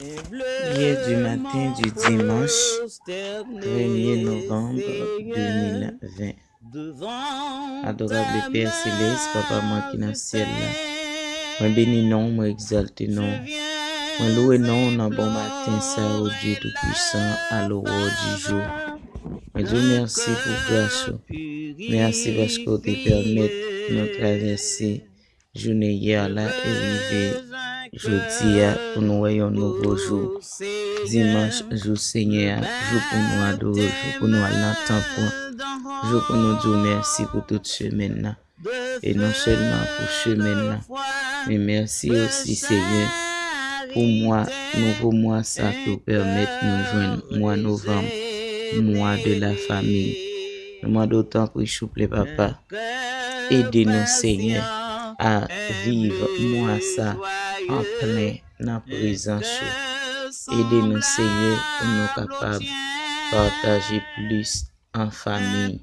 Prière du matin du dimanche 1er novembre 2020. Adorable Père Céleste, Papa moi qui dans le ciel là, moi bénis non, moi exalte non, moi loué non dans bon matin ça au Dieu Tout-Puissant à l'aurore du jour. Moi Dieu merci pour grâce, merci parce que tu permets de traverser journée hier là et arriver jeudi pour nous voyons un nouveau jour. Dimanche, jour Seigneur, jour pour nous adorer, jour pour nous aller dans le temple, jour pour nous dire merci pour toute semaine là. Et non seulement pour semaine là, mais merci aussi Seigneur pour moi, nouveau mois ça qui permet de nous joindre mois novembre, mois de la famille. Le mois d'autant pour souple papa, aidez-nous Seigneur à vivre mois ça en plein dans la présence. Aidez-nous Seigneur pour nous capables de partager plus en famille.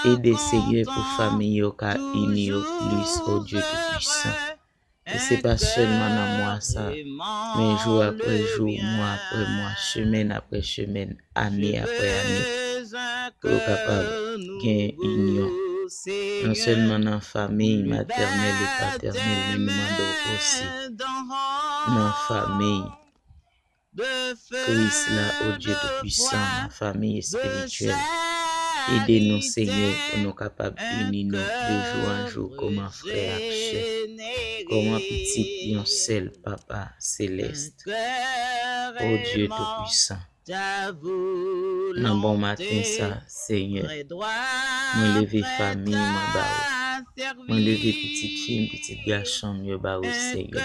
Aidez Seigneur pour famille au cas uni au plus au Dieu Tout-Puissant. Et c'est pas seulement dans moi ça, mais jour après jour, mois après mois, semaine après semaine, année après année, pour être capable de gagner union. Non seulement dans la famille maternelle et paternelle, mais nous demandons aussi dans la famille Christ là, au Dieu Tout-Puissant, la famille spirituelle. Aidez-nous Seigneur pour nous capables d'unir nous de jour en jour comme un frère comme un petit et un seul Papa céleste. Au Dieu Tout-Puissant. Dans bon matin ça, Seigneur. Moi lever famille, moi bao. Moi lever petite fille, petite garçon, moi bao Seigneur.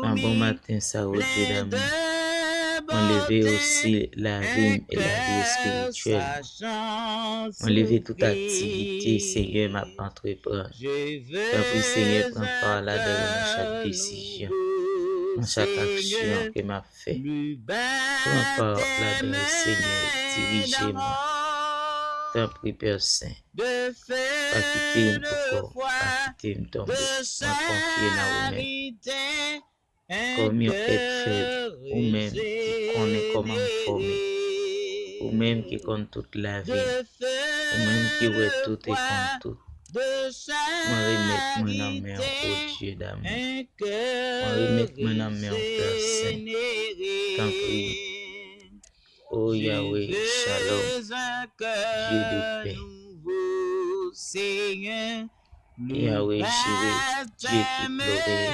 Dans bon matin ça, au Dieu d'amour. Enlever aussi la vie et la vie spirituelle. Enlever toute activité, Seigneur, m'a entreprendre. Puis Seigneur, prends part là-dedans dans chaque décision, dans chaque action que m'a fait. Prends part là-dedans, Seigneur, dirigez-moi. T'en prie, Père Saint. Pas quitter mon corps, pas quitter mon tombeau. M'a confié dans vous-même. Comme un être faible, ou même qui connaît comment former, ou même qui connaît toute la vie, ou même qui voit tout et compte tout. Moi remettre mon âme au Dieu d'amour. Moi remettre mon âme au Père Saint. T'en prie. Oh Yahweh, Shalom, Dieu de paix. Yahweh, Jireh, Dieu qui glorifie.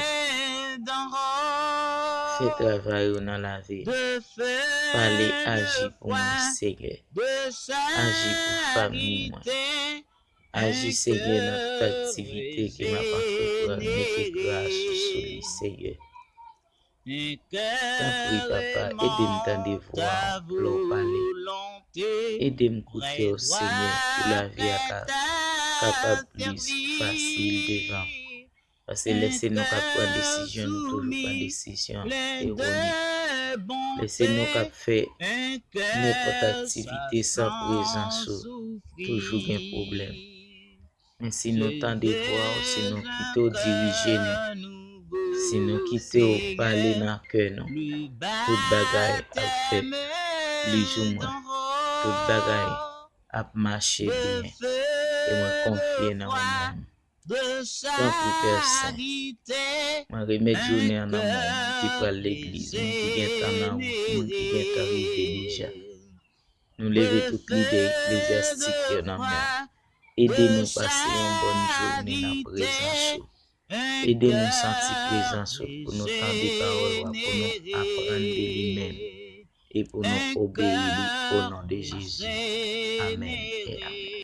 Fais travail dans la vie. Parlez, agis pour moi, Seigneur. Agis pour famille, moi. Agis, Seigneur, dans toute activité qui m'a entrepris. Mettez grâce sur lui, Seigneur. T'en prie, papa, aidez-moi dans des voix pour parler. Aidez-moi écouter au Seigneur pour la vie capable plus facile devant. Parce que laissez-nous prendre des décisions, nous toujours prendre des décisions erronées. Laissez-nous faire n'importe activité sans présence, toujours un problème. Mais si nous tendons voir, si nous quittons diriger nous, si nous quittons parler dans le cœur, toute bagaille a fait plus ou moins, toute bagaille a marché bien, et moi confier dans moi-même. Tant pour Père Saint, moi remettre journée en amour, qui prend l'église, moi qui vient en amour, moi qui vient arriver déjà. Nous lever toute l'idée ecclésiastique dans moi. Aidez-nous passer une bonne journée dans la présence. Aidez-nous sentir présence pour nous tendre des paroles, pour nous apprendre de lui-même et pour nous obéir au nom de Jésus. Amen et amen.